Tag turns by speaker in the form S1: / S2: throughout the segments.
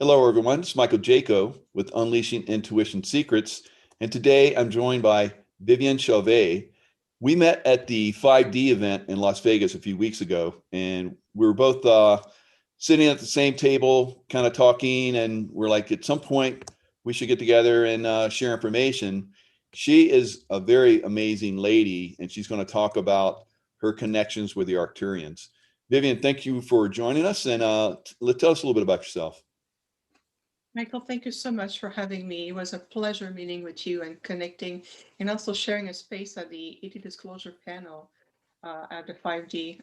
S1: Hello, everyone. It's Michael Jaco with Unleashing Intuition Secrets. And today I'm joined by Vivian Chauvet. We met at the 5D event in Las Vegas a few weeks ago, and we were both sitting at the same table, kind of talking, and we're like, at some point, we should get together and share information. She is a very amazing lady, and she's going to talk about her connections with the Arcturians. Vivian, thank you for joining us, and tell us a little bit about yourself.
S2: Michael, thank you so much for having me. It was a pleasure meeting with you and connecting and also sharing a space at the ET Disclosure panel at the 5D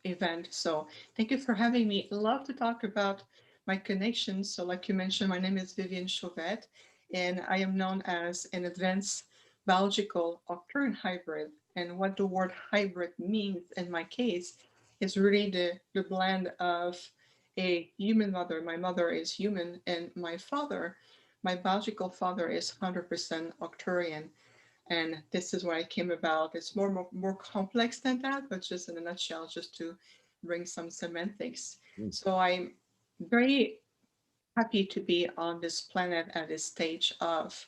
S2: event. So thank you for having me. Love to talk about my connections. So like you mentioned, my name is Vivian Chauvet, and I am known as an advanced biological Arcturian hybrid. And what the word hybrid means in my case is really the blend of a human mother. My mother is human, and my father, my biological father, is 100% Arcturian. And this is where I came about. It's more complex than that, but just in a nutshell, just to bring some semantics. So I'm very happy to be on this planet at this stage of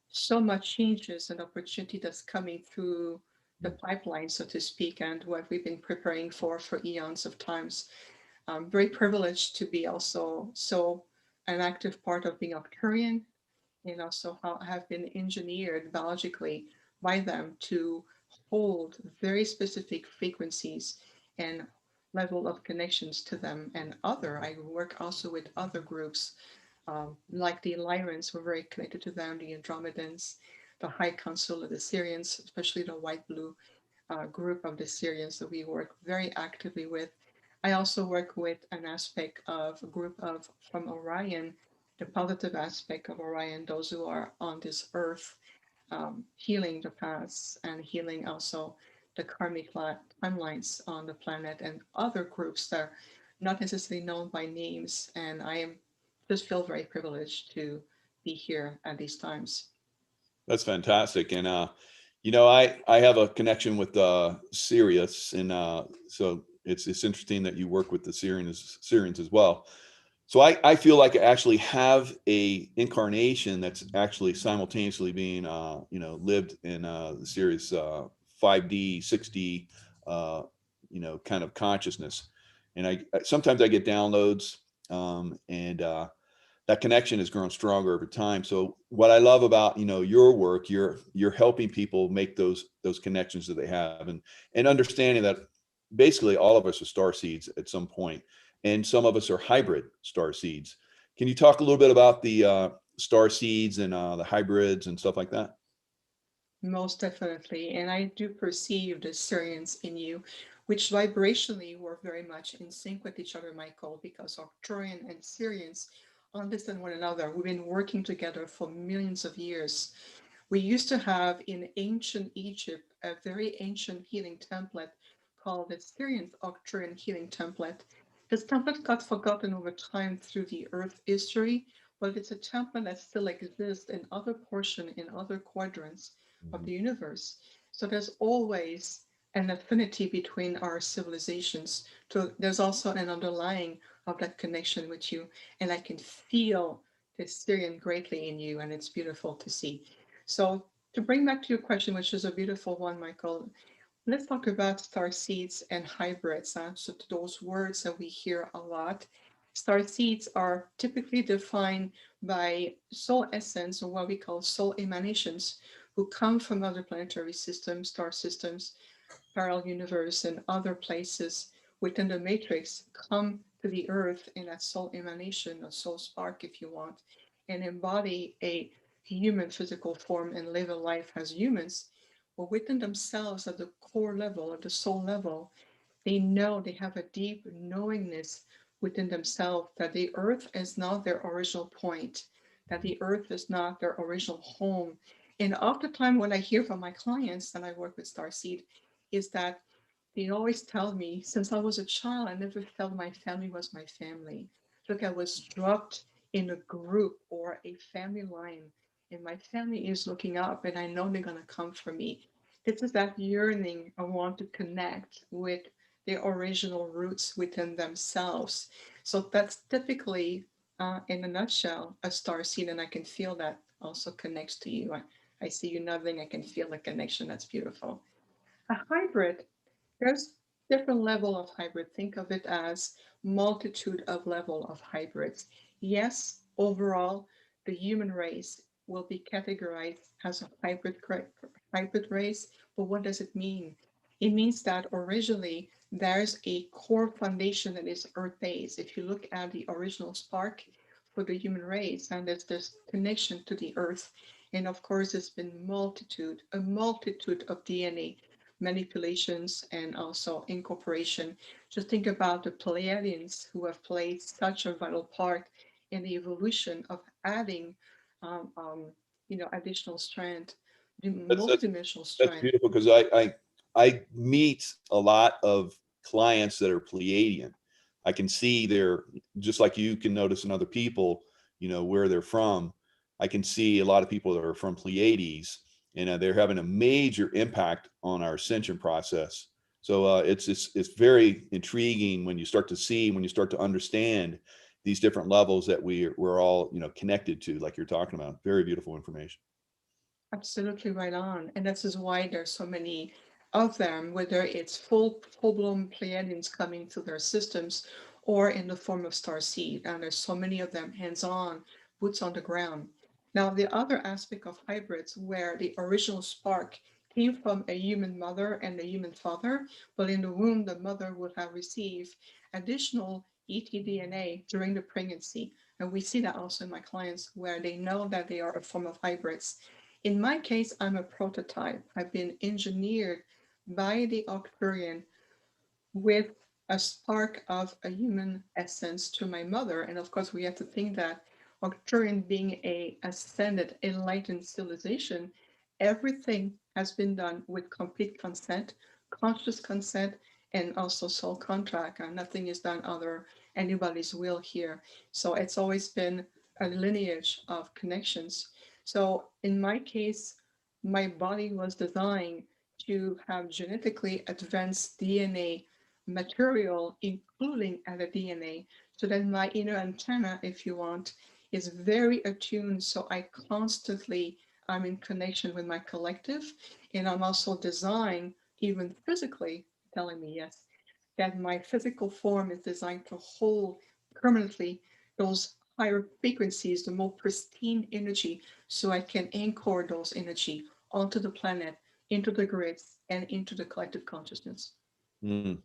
S2: so much changes and opportunity that's coming through the pipeline, so to speak, and what we've been preparing for eons of times. I'm very privileged to be also so an active part of being Arcturian, and also how I have been engineered biologically by them to hold very specific frequencies and level of connections to them and other. I work also with other groups like the Lyrians. We're very connected to them, the Andromedans, the High Council of the Syrians, especially the white blue group of the Syrians that we work very actively with. I also work with an aspect of a group of from Orion, the positive aspect of Orion, those who are on this earth, healing the past and healing also the karmic timelines on the planet, and other groups that are not necessarily known by names. And I am just feel very privileged to be here at these times.
S1: That's fantastic. And, I have a connection with Sirius. And so it's interesting that you work with the Syrians as well. So I feel like I actually have a incarnation that's actually simultaneously being, lived in the Sirius 5D, 6D, kind of consciousness. And sometimes I get downloads, and that connection has grown stronger over time. So what I love about, your work, you're helping people make those connections that they have, and understanding that basically all of us are star seeds at some point, and some of us are hybrid star seeds. Can you talk a little bit about the star seeds and the hybrids and stuff like that?
S2: Most definitely. And I do perceive the Syrians in you, which vibrationally were very much in sync with each other, Michael, because Arcturian and Syrians understand one another. We've been working together for millions of years. We used to have in ancient Egypt a very ancient healing template called the Syrian Arcturian healing template. This template got forgotten over time through the Earth history, but it's a template that still exists in other portion, in other quadrants of the universe. So there's always an affinity between our civilizations. So there's also an underlying of that connection with you. And I can feel the Syrian greatly in you, and it's beautiful to see. So to bring back to your question, which is a beautiful one, Michael, let's talk about star seeds and hybrids. So those words that we hear a lot. Star seeds are typically defined by soul essence, or what we call soul emanations, who come from other planetary systems, star systems, parallel universe, and other places within the matrix, come to the earth in that soul emanation, or soul spark, if you want, and embody a human physical form and live a life as humans. But within themselves, at the core level, at the soul level, they know, they have a deep knowingness within themselves that the earth is not their original point, that the earth is not their original home. And oftentimes, what I hear from my clients that I work with Starseed is that they always tell me, since I was a child, I never felt my family was my family. Look, I was dropped in a group or a family line, and my family is looking up, and I know they're going to come for me. This is that yearning. I want to connect with their original roots within themselves. So that's typically in a nutshell, a star seed, and I can feel that also connects to you. I see you nodding. I can feel the connection. That's beautiful. A hybrid, there's different level of hybrid. Think of it as multitude of level of hybrids. Yes, overall, the human race will be categorized as a hybrid race, but what does it mean? It means that originally there's a core foundation that is earth-based. If you look at the original spark for the human race, and there's this connection to the earth, and of course, there's been a multitude of DNA manipulations and also incorporation. Just think about the Pleiadians who have played such a vital part in the evolution of adding, um, um, additional strand, the
S1: That's that's
S2: multidimensional
S1: that's
S2: strand.
S1: beautiful because I meet a lot of clients that are Pleiadian. I can see they're just like you can notice in other people, where they're from. I can see a lot of people that are from Pleiades, and they're having a major impact on our ascension process. So it's very intriguing when you start to see, when you start to understand these different levels that we're all connected to, like you're talking about. Very beautiful information.
S2: Absolutely right on. And this is why there's so many of them, whether it's full-blown Pleiadians coming to their systems or in the form of star seed. And there's so many of them hands-on, boots on the ground. Now, the other aspect of hybrids where the original spark came from a human mother and a human father, but in the womb, the mother would have received additional ET-DNA during the pregnancy. And we see that also in my clients where they know that they are a form of hybrids. In my case, I'm a prototype. I've been engineered by the Arcturian with a spark of a human essence to my mother. And of course, we have to think that Arcturian being a ascended, enlightened civilization, everything has been done with complete consent, conscious consent, and also soul contract. And nothing is done under anybody's will here. So it's always been a lineage of connections. So in my case, my body was designed to have genetically advanced DNA material, including other DNA, so that my inner antenna, if you want, is very attuned. So I constantly I'm in connection with my collective, and I'm also designed, even physically, telling me yes, that my physical form is designed to hold permanently those higher frequencies, the more pristine energy, so I can anchor those energy onto the planet, into the grids, and into the collective consciousness.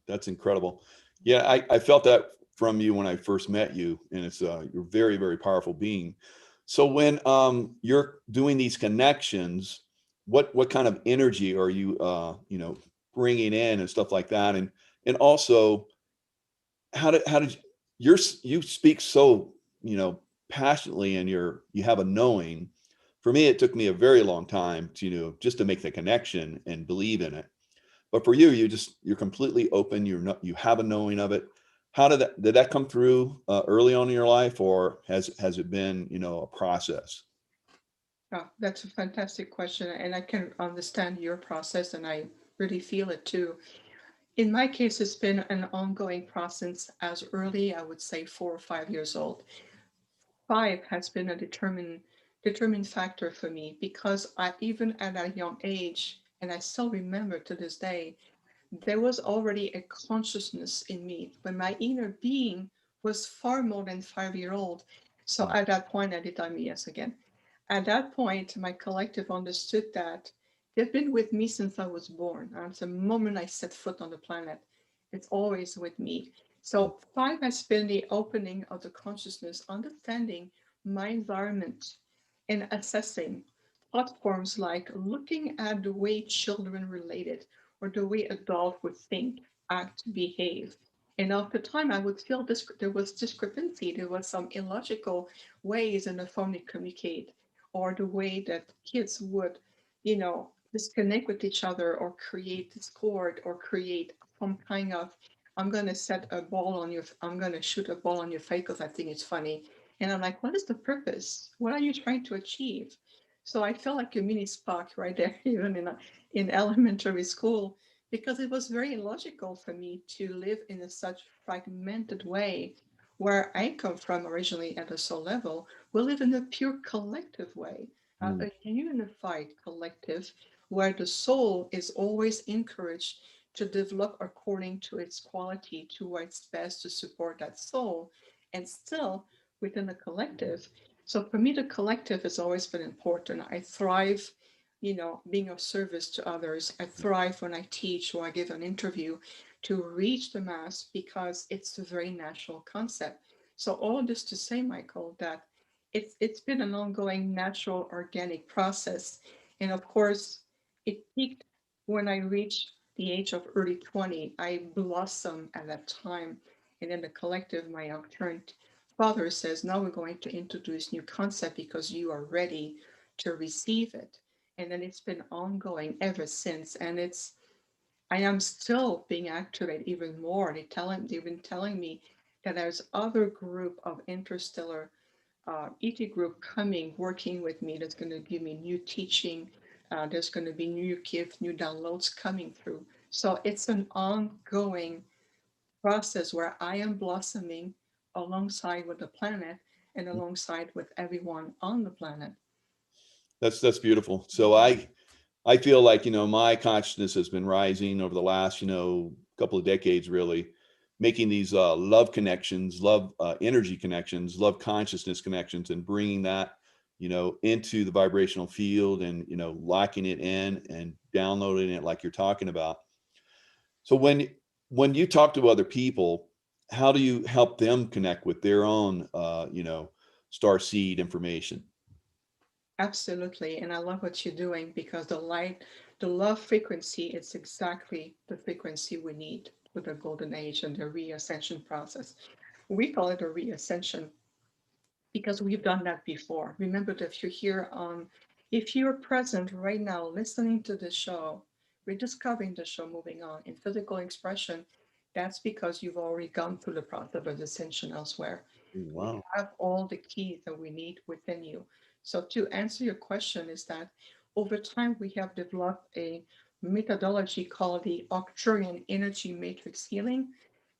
S1: That's incredible. Yeah, I felt that from you when I first met you, and it's you're a very, very powerful being. So when you're doing these connections, what kind of energy are you bringing in and stuff like that, and also how did you speak so passionately, and you have a knowing. For me, it took me a very long time to just to make the connection and believe in it. But for you, you're completely open. You have a knowing of it. How did that come through early on in your life, or has it been a process?
S2: Oh, that's a fantastic question, and I can understand your process, and I really feel it too. In my case, it's been an ongoing process as early, I would say 4 or 5 years old. Five has been a determined factor for me because I even at a young age, and I still remember to this day, there was already a consciousness in me when my inner being was far more than 5 year old. So
S1: Mm.
S2: at that point, I did tell me yes again. At that point, my collective understood that they've been with me since I was born. And the moment I set foot on the planet, it's always with me. So five has been the opening of the consciousness, understanding my environment and assessing thought forms like looking at the way children related or the way adults would think, act, behave. And after time, I would feel this, there was discrepancy. There was some illogical ways in the phone they communicate, or the way that kids would, disconnect with each other or create discord or create some kind of, I'm going to shoot a ball on your face because I think it's funny. And I'm like, what is the purpose? What are you trying to achieve? So I felt like a mini Spock right there, even in elementary school, because it was very illogical for me to live in a such fragmented way Where I come from originally at the soul level, we live in a pure collective way, a unified collective where the soul is always encouraged to develop according to its quality, to what it's best to support that soul, and still within the collective. So for me, the collective has always been important. I thrive, being of service to others. I thrive when I teach or I give an interview to reach the mass because it's a very natural concept. So all this to say, Michael, that it's been an ongoing, natural, organic process. And of course, it peaked when I reached the age of early 20. I blossomed at that time. And in the collective, my Arcturian father says, now we're going to introduce new concept because you are ready to receive it. And then it's been ongoing ever since. And I am still being activated even more. They've been telling me that there's other group of interstellar ET group coming, working with me. That's going to give me new teaching. There's going to be new gifts, new downloads coming through. So it's an ongoing process where I am blossoming alongside with the planet and alongside with everyone on the planet.
S1: That's beautiful. So I feel like, my consciousness has been rising over the last, couple of decades, really, making these love connections, love energy connections, love consciousness connections, and bringing that, into the vibrational field and, locking it in and downloading it like you're talking about. So when you talk to other people, how do you help them connect with their own, star seed information?
S2: Absolutely. And I love what you're doing because the love frequency, it's exactly the frequency we need with the golden age and the reascension process. We call it a reascension because we've done that before. Remember that if you're present right now listening to the show, rediscovering the show, moving on in physical expression, that's because you've already gone through the process of ascension elsewhere. We
S1: Wow.
S2: have all the keys that we need within you. So to answer your question is that over time we have developed a methodology called the Arcturian energy matrix healing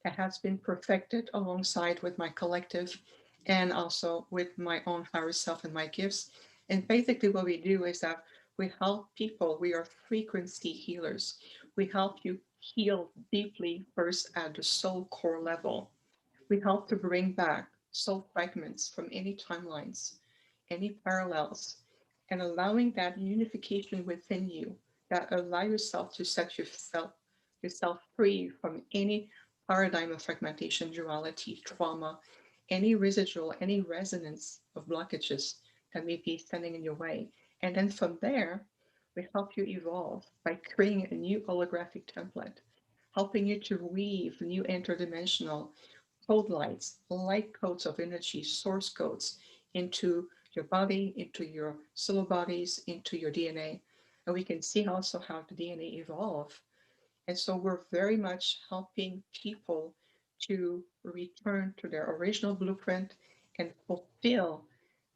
S2: that has been perfected alongside with my collective and also with my own higher self and my gifts. And basically what we do is that we help people, we are frequency healers. We help you heal deeply first at the soul core level. We help to bring back soul fragments from any timelines, any parallels, and allowing that unification within you that allow yourself to set yourself free from any paradigm of fragmentation, duality, trauma, any residual, any resonance of blockages that may be standing in your way. And then from there, we help you evolve by creating a new holographic template, helping you to weave new interdimensional code light codes of energy, source codes into your body, into your solar bodies, into your DNA. And we can see also how the DNA evolve. And so we're very much helping people to return to their original blueprint and fulfill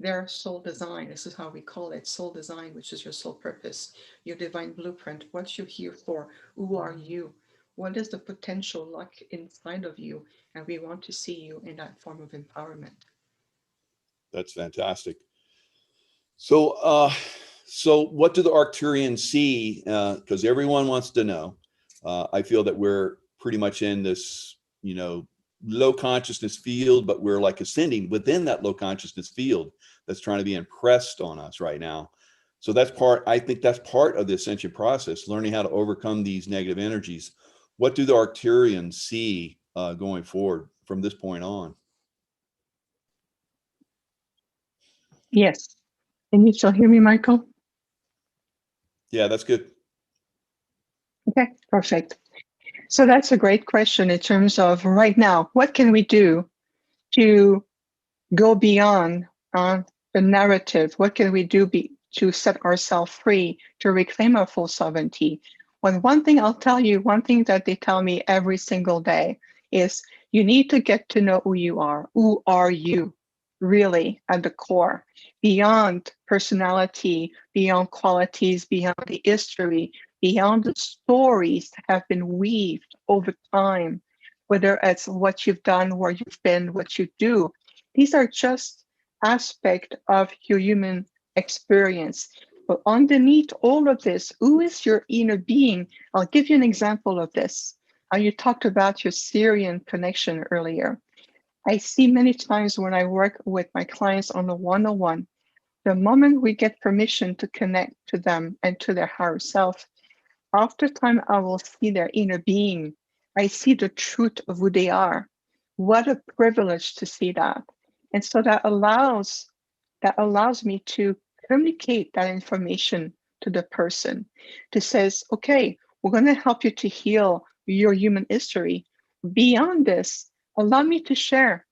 S2: their soul design. This is how we call it, soul design, which is your soul purpose, your divine blueprint, what you're here for, who are you, what is the potential like inside of you, and we want to see you in that form of empowerment.
S1: That's fantastic. So what do the Arcturians see? Because everyone wants to know. I feel that we're pretty much in this, low consciousness field, but we're like ascending within that low consciousness field that's trying to be impressed on us right now. So I think that's part of the ascension process, learning how to overcome these negative energies. What do the Arcturians see going forward from this point on?
S2: Yes. Can you still hear me, Michael?
S1: Yeah, that's good.
S2: Okay, perfect. So that's a great question in terms of right now, what can we do to go beyond the narrative? What can we do to set ourselves free, to reclaim our full sovereignty? One thing I'll tell you, one thing that they tell me every single day is you need to get to know who you are. Who are you really at the core? Beyond personality, beyond qualities, beyond the history, beyond the stories that have been weaved over time whether it's what you've done, where you've been, what you do. These are just aspects of your human experience. But underneath all of this, who is your inner being? I'll give you an example of this. You talked about your Syrian connection earlier. I see many times when I work with my clients on a one-on-one, the moment we get permission to connect to them and to their higher self, after time I will see their inner being. I see the truth of who they are. What a privilege to see that. And so that allows me to communicate that information to the person, to says, okay, we're going to help you to heal your human history. Beyond this, allow me to share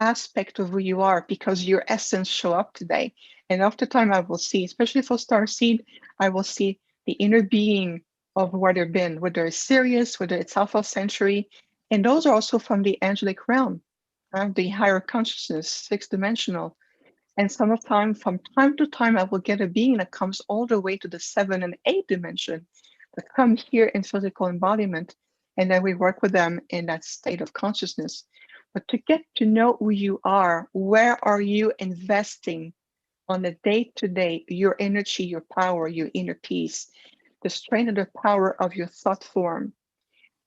S2: aspect of who you are, because your essence show up today. And after time I will see, especially for starseed, I will see the inner being of where they've been, whether it's Sirius, whether it's Alpha Centauri. And those are also from the angelic realm, the higher consciousness, sixth dimensional. And from time to time, I will get a being that comes all the way to the 7th and 8th dimension, that come here in physical embodiment. And then we work with them in that state of consciousness. But to get to know who you are, where are you investing on a day-to-day, your energy, your power, your inner peace, the strength and the power of your thought form.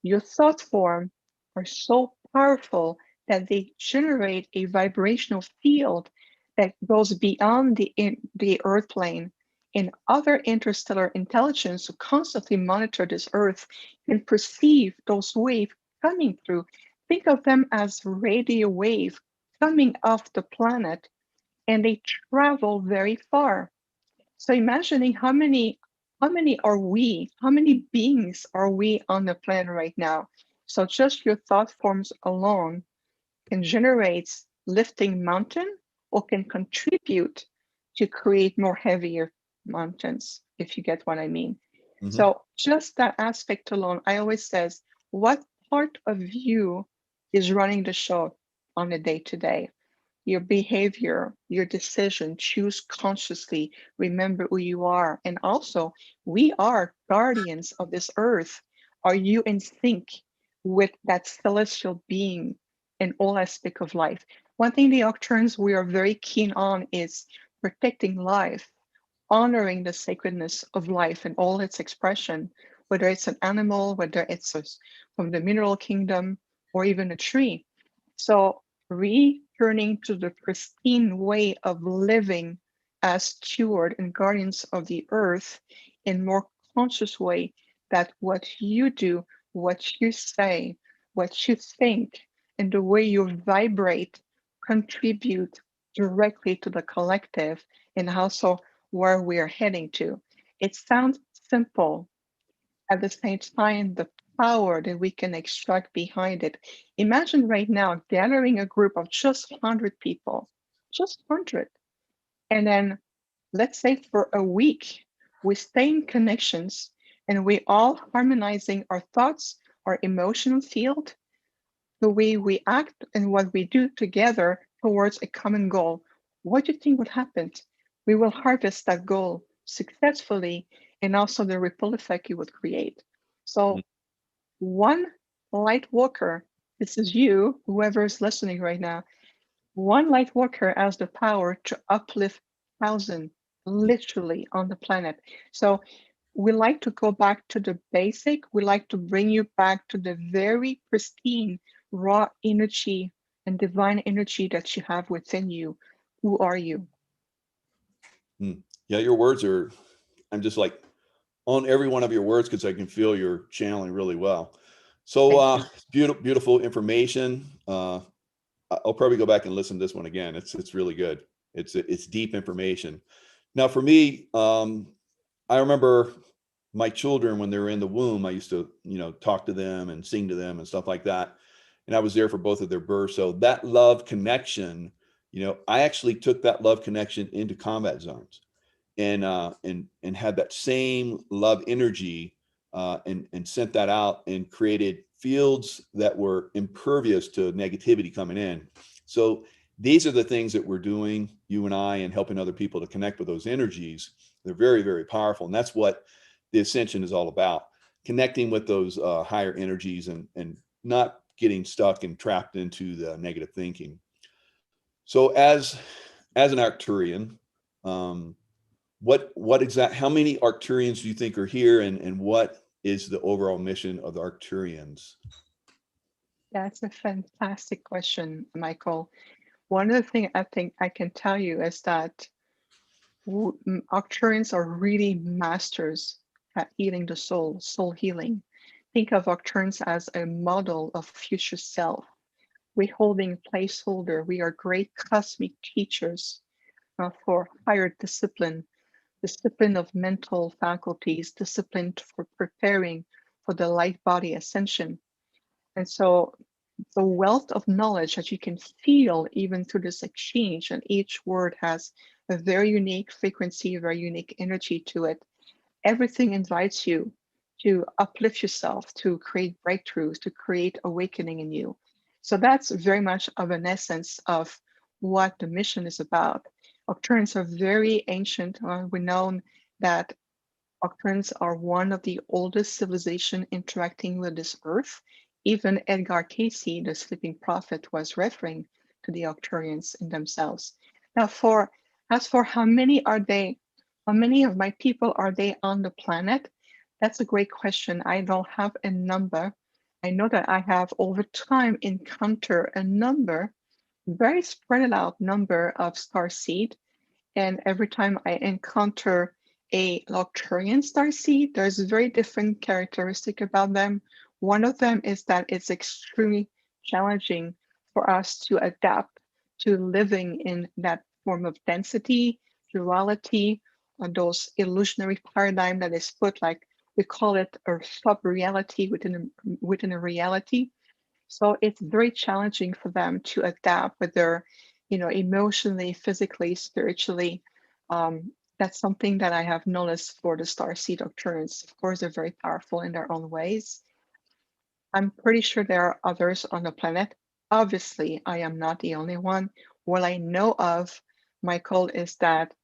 S2: Your thought form are so powerful that they generate a vibrational field that goes beyond the earth plane. And other interstellar intelligence who constantly monitor this earth can perceive those waves coming through. Think of them as radio wave coming off the planet, and they travel very far. So imagining how many beings are we on the planet right now? So just your thought forms alone can generate lifting mountain, or can contribute to create more heavier mountains, if you get what I mean.
S1: Mm-hmm.
S2: So just that aspect alone, I always says, what part of you is running the show on a day-to-day? Your behavior, your decision, choose consciously, remember who you are. And also, we are guardians of this earth. Are you in sync with that celestial being in all aspects of life? One thing the Arcturians we are very keen on is protecting life, honoring the sacredness of life and all its expression, whether it's an animal, whether it's from the mineral kingdom, or even a tree. So returning to the pristine way of living as steward and guardians of the earth in more conscious way, that what you do, what you say, what you think, and the way you vibrate contribute directly to the collective, and also where we are heading to. It sounds simple. At the same time, the power that we can extract behind it. Imagine right now gathering a group of just 100 people, just 100. And then let's say for a week, we stay in connections and we all harmonizing our thoughts, our emotional field, the way we act and what we do together towards a common goal. What do you think would happen? We will harvest that goal successfully, and also the ripple effect you would create. So one light worker, this is you, whoever is listening right now, one light worker has the power to uplift thousands literally on the planet. So we like to go back to the basic. We like to bring you back to the very pristine, raw energy and divine energy that you have within you. Who are you?
S1: Yeah, your words are, I'm just like on every one of your words, because I can feel you're channeling really well. So beautiful information. I'll probably go back and listen to this one again. It's really good. It's deep information. Now for me, I remember my children when they were in the womb, I used to, talk to them and sing to them and stuff like that. And I was there for both of their births. So that love connection, I actually took that love connection into combat zones, and had that same love energy, and sent that out and created fields that were impervious to negativity coming in. So these are the things that we're doing, you and I, and helping other people to connect with those energies. They're very, very powerful. And that's what the ascension is all about, connecting with those higher energies, and not getting stuck and trapped into the negative thinking. So as an Arcturian, how many Arcturians do you think are here, and what is the overall mission of the Arcturians?
S2: That's a fantastic question, Michael. One of the things I think I can tell you is that Arcturians are really masters at healing the soul, soul healing. Think of Arcturians as a model of future self. We're holding placeholder. We are great cosmic teachers for higher discipline of mental faculties, discipline for preparing for the light body ascension. And so the wealth of knowledge that you can feel even through this exchange, and each word has a very unique frequency, a very unique energy to it. Everything invites you to uplift yourself, to create breakthroughs, to create awakening in you. So that's very much of an essence of what the mission is about. Arcturians are very ancient. We know that Arcturians are one of the oldest civilization interacting with this earth. Even Edgar Cayce, the sleeping prophet, was referring to the Arcturians in themselves. Now, as for how many of my people are they on the planet? That's a great question. I don't have a number. I know that I have over time encountered a number, very spread out number of starseed. And every time I encounter a Arcturian starseed, there's a very different characteristic about them. One of them is that it's extremely challenging for us to adapt to living in that form of density, duality, those illusionary paradigm that is put, like we call it a sub-reality within a reality. So it's very challenging for them to adapt with their, emotionally, physically, spiritually. That's something that I have noticed for the starseed Arcturians. Of course, they're very powerful in their own ways. I'm pretty sure there are others on the planet. Obviously, I am not the only one. What I know of, Michael, is that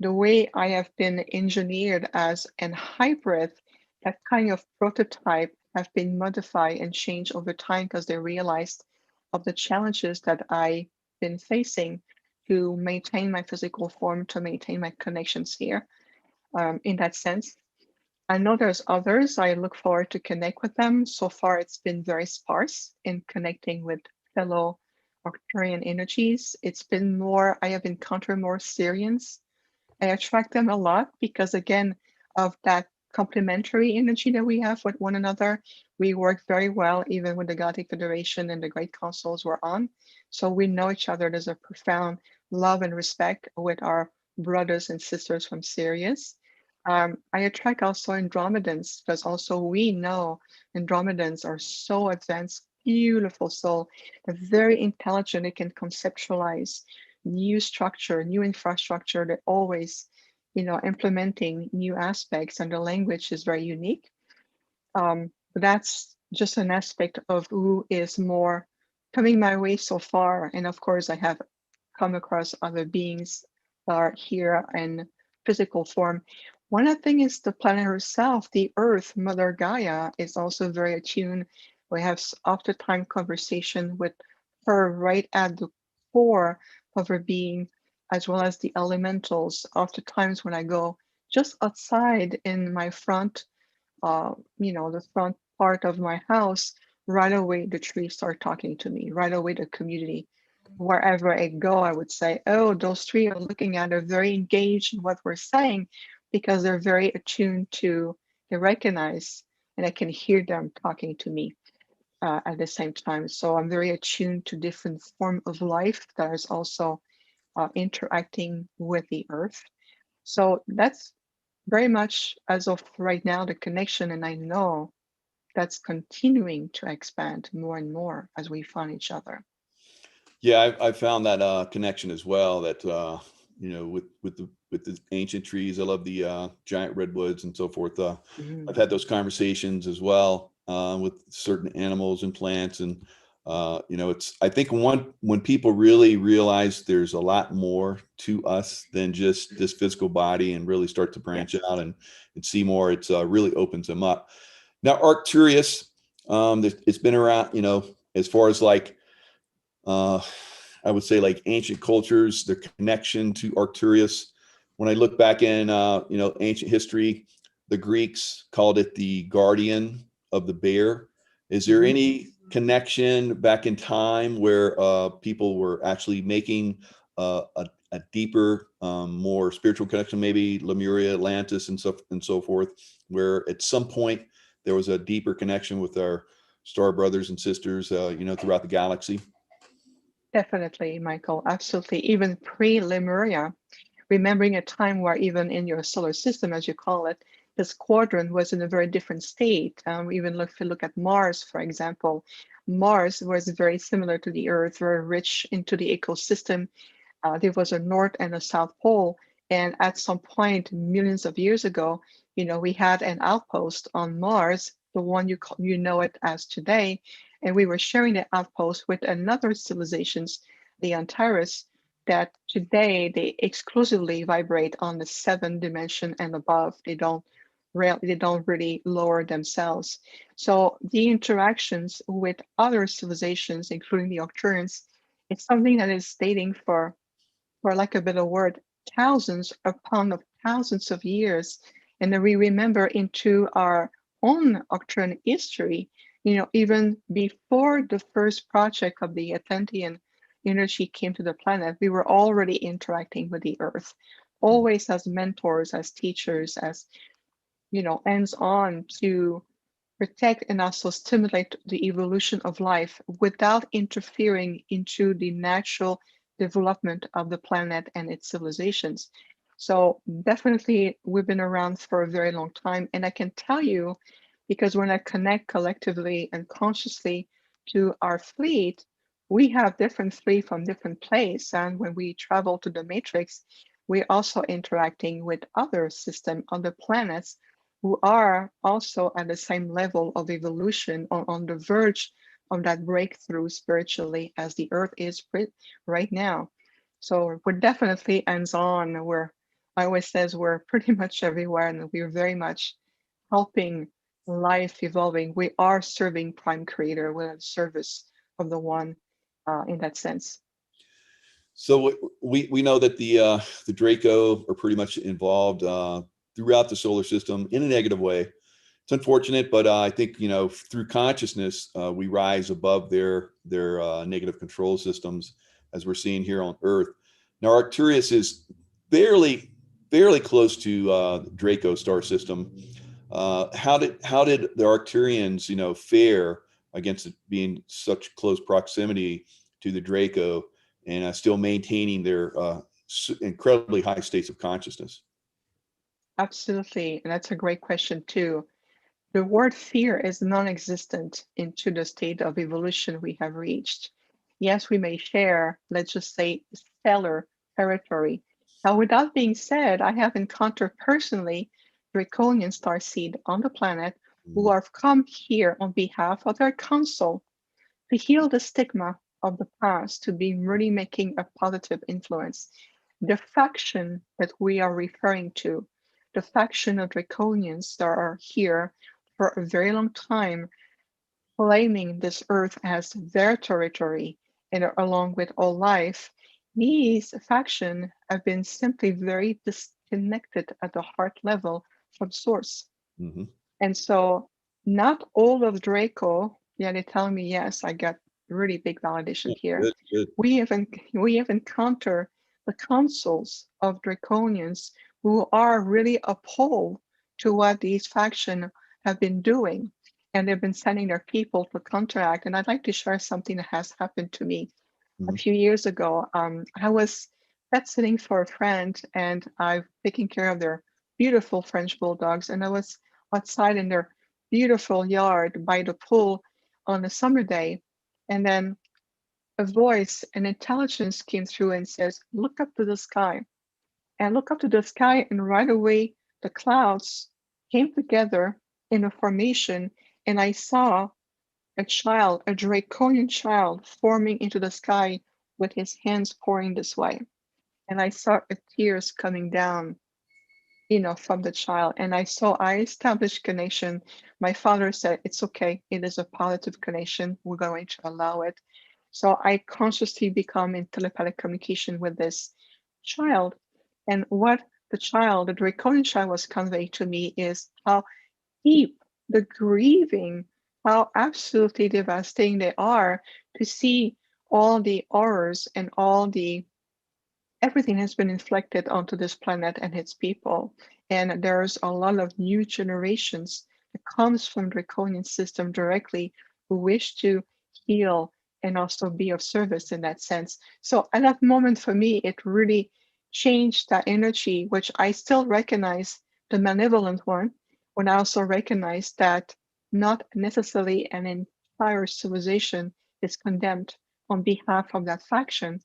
S2: the way I have been engineered as an hybrid, that kind of prototype have been modified and changed over time because they realized of the challenges that I've been facing to maintain my physical form, to maintain my connections here. In that sense, I know there's others. I look forward to connect with them. So far, it's been very sparse in connecting with fellow Arcturian energies. It's been more, I have encountered more Syrians. I attract them a lot because, again, of that complementary energy that we have with one another. We work very well, even with the Galactic Federation and the Great Councils we're on. So we know each other. There's a profound love and respect with our brothers and sisters from Sirius. I attract also Andromedans because also we know Andromedans are so advanced, beautiful soul. They're very intelligent. They can conceptualize new structure, new infrastructure. They're always, implementing new aspects, and the language is very unique. But that's just an aspect of who is more coming my way so far. And of course, I have come across other beings that are here in physical form. One of the things is the planet herself, the Earth, Mother Gaia, is also very attuned. We have oftentimes conversation with her right at the core of her being, as well as the elementals. Oftentimes when I go just outside in my front, the front part of my house, right away the trees start talking to me, right away the community. Wherever I go, I would say, oh, those trees are looking at, are very engaged in what we're saying, because they're very attuned to, they recognize, and I can hear them talking to me at the same time. So I'm very attuned to different form of life that is also interacting with the earth. So that's very much, as of right now, the connection, and I know that's continuing to expand more and more as we find each other.
S1: Yeah, I found that connection as well. That with the ancient trees, I love the giant redwoods and so forth. I've had those conversations as well with certain animals and plants, and I think when people really realize there's a lot more to us than just this physical body, and really start to branch out and see more, it's really opens them up. Now, Arcturus, It's been around, you know, as far as like, I would say like ancient cultures, their connection to Arcturus. When I look back in, you know, ancient history, the Greeks called it the guardian of the bear. Is there any connection back in time where people were actually making a deeper, more spiritual connection, maybe Lemuria, Atlantis, and so forth, where at some point there was a deeper connection with our star brothers and sisters, you know, throughout the galaxy?
S2: Definitely, Michael. Absolutely. Even pre-Lemuria, remembering a time where even in your solar system, as you call it, this quadrant was in a very different state. Even if you look at Mars, for example, Mars was very similar to the Earth, very rich into the ecosystem. There was a north and a south pole. And at some point, millions of years ago, you know, we had an outpost on Mars, the one you know it as today. And we were sharing the outpost with another civilizations, the Antares, that today they exclusively vibrate on the 7th dimension and above. They don't really lower themselves. So the interactions with other civilizations, including the Arcturians, it's something that is dating for lack of a better word, thousands upon thousands of years. And then we remember into our own Arcturian history, you know, even before the first project of the Atlantean energy came to the planet, we were already interacting with the Earth, always as mentors, as teachers, as, you know, hands-on to protect and also stimulate the evolution of life without interfering into the natural development of the planet and its civilizations. So definitely we've been around for a very long time. And I can tell you, because when I connect collectively and consciously to our fleet, we have different fleet from different places. And when we travel to the matrix, we're also interacting with other systems, other planets who are also at the same level of evolution or on the verge of that breakthrough spiritually as the Earth is right now. So we're definitely hands-on. I always says we're pretty much everywhere, and we're very much helping life evolving. We are serving Prime Creator. We're at service of the One in that sense.
S1: So we know that the Draco are pretty much involved throughout the solar system in a negative way. It's unfortunate, but I think, you know, through consciousness, we rise above their negative control systems, as we're seeing here on Earth. Now, Arcturus is barely close to Draco star system. How did the Arcturians, you know, fare against it being such close proximity to the Draco and still maintaining their incredibly high states of consciousness?
S2: Absolutely, and that's a great question too. The word fear is non-existent into the state of evolution we have reached. Yes, we may share, let's just say, stellar territory. Now, with that being said, I have encountered personally draconian starseed on the planet who have come here on behalf of their council to heal the stigma of the past, to be really making a positive influence. The faction that we are referring to, the faction of draconians that are here for a very long time, claiming this earth as their territory and along with all life, these factions have been simply very disconnected at the heart level from source.
S1: Mm-hmm.
S2: And so not all of Draco, yeah, they tell me, yes, I got really big validation here.
S1: Good.
S2: We have encountered the councils of Draconians who are really appalled to what these factions have been doing. And they've been sending their people to counteract. And I'd like to share something that has happened to me a few years ago. I was pet sitting for a friend and I've taken care of their beautiful French bulldogs. And I was outside in their beautiful yard by the pool on a summer day. And then a voice, an intelligence came through and says, look up to the sky. And look up to the sky, and right away the clouds came together in a formation, and I saw a child, a draconian child, forming into the sky with his hands pouring this way. And I saw tears coming down from the child. And I established connection. My father said, it's okay. It is a positive connection. We're going to allow it. So I consciously become in telepathic communication with this child. And what the Draconian child was conveying to me is how deep the grieving, how absolutely devastating they are to see all the horrors and everything has been inflicted onto this planet and its people. And there's a lot of new generations that comes from Draconian system directly who wish to heal and also be of service in that sense. So at that moment for me, it really changed that energy, which I still recognize the malevolent one, when I also recognize that not necessarily an entire civilization is condemned on behalf of that faction.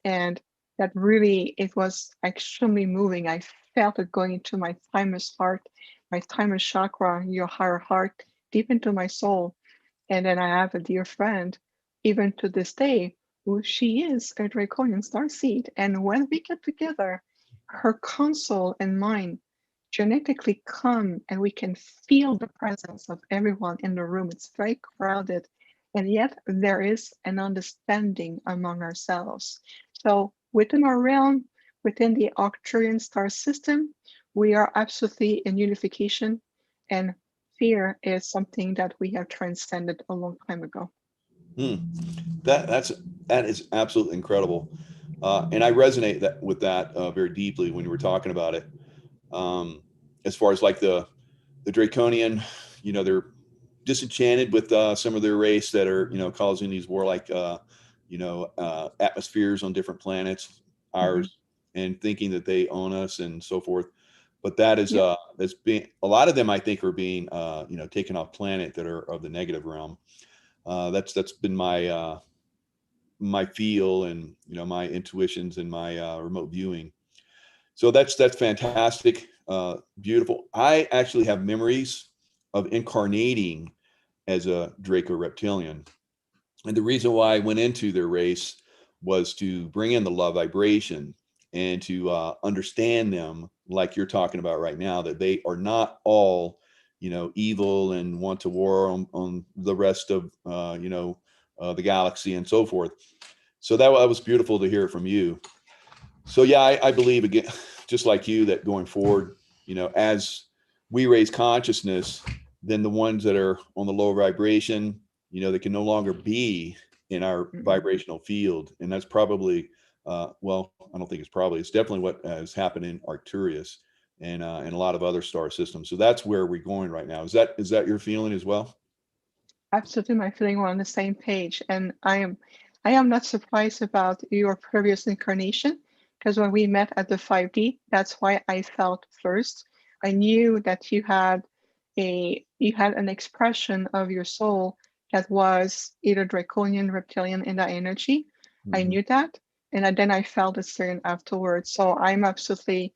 S2: And that really, it was extremely moving. I felt it going into my thymus heart, my thymus chakra, your higher heart, deep into my soul. And then I have a dear friend, even to this day, who she is a Draconian starseed. And when we get together, her console and mine genetically come and we can feel the presence of everyone in the room. It's very crowded. And yet there is an understanding among ourselves. So within our realm, within the Arcturian star system, we are absolutely in unification, and fear is something that we have transcended a long time ago.
S1: That is absolutely incredible, and I resonate with that very deeply when you were talking about it. As far as like the Draconian, they're disenchanted with some of their race that are causing these warlike atmospheres on different planets, ours, and thinking that they own us and so forth. But that is that's being, a lot of them I think are being taken off planet that are of the negative realm. That's been my my feel and my intuitions and my remote viewing. So that's fantastic, beautiful. I actually have memories of incarnating as a Draco Reptilian. And the reason why I went into their race was to bring in the love vibration and to understand them, like you're talking about right now, that they are not all, evil and want to war on the rest of, the galaxy and so forth. So that was beautiful to hear from you. So yeah, I believe, again, just like you, that going forward, as we raise consciousness, then the ones that are on the lower vibration, they can no longer be in our vibrational field. And that's probably, well, I don't think it's definitely what has happened in Arcturus and a lot of other star systems. So that's where we're going right now. Is that your feeling as well?
S2: Absolutely, my feeling, we're on the same page. And I am not surprised about your previous incarnation, because when we met at the 5D, that's why I felt first. I knew that you had an expression of your soul that was either Draconian, Reptilian in that energy. I knew that. And then I felt a certain afterwards. So I'm absolutely,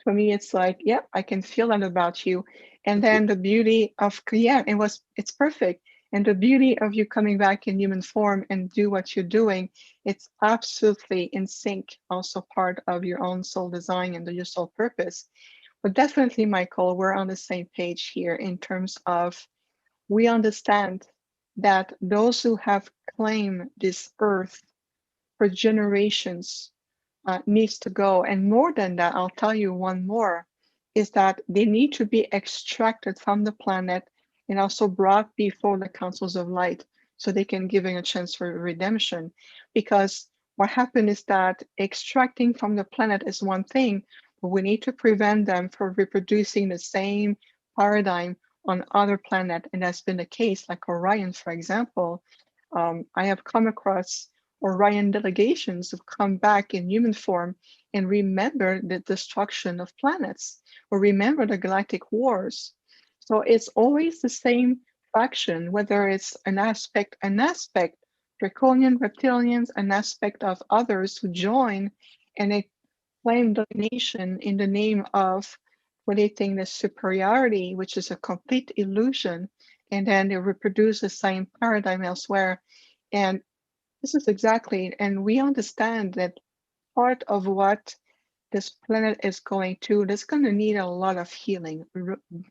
S2: for me, it's like, yeah, I can feel that about you. And then the beauty of, it's perfect. And the beauty of you coming back in human form and do what you're doing, it's absolutely in sync, also part of your own soul design and your soul purpose. But definitely, Michael, we're on the same page here in terms of, we understand that those who have claimed this earth for generations needs to go. And more than that, I'll tell you one more, is that they need to be extracted from the planet and also brought before the councils of light so they can give a chance for redemption. Because what happened is that extracting from the planet is one thing, but we need to prevent them from reproducing the same paradigm on other planets. And that's been the case, like Orion, for example. I have come across Orion delegations have come back in human form and remember the destruction of planets or remember the galactic wars. So it's always the same faction, whether it's an aspect, Draconian, Reptilians, an aspect of others who join and they claim domination in the name of what they think is superiority, which is a complete illusion. And then they reproduce the same paradigm elsewhere. And this is exactly, and we understand that part of what this planet is going to, that's going to need a lot of healing,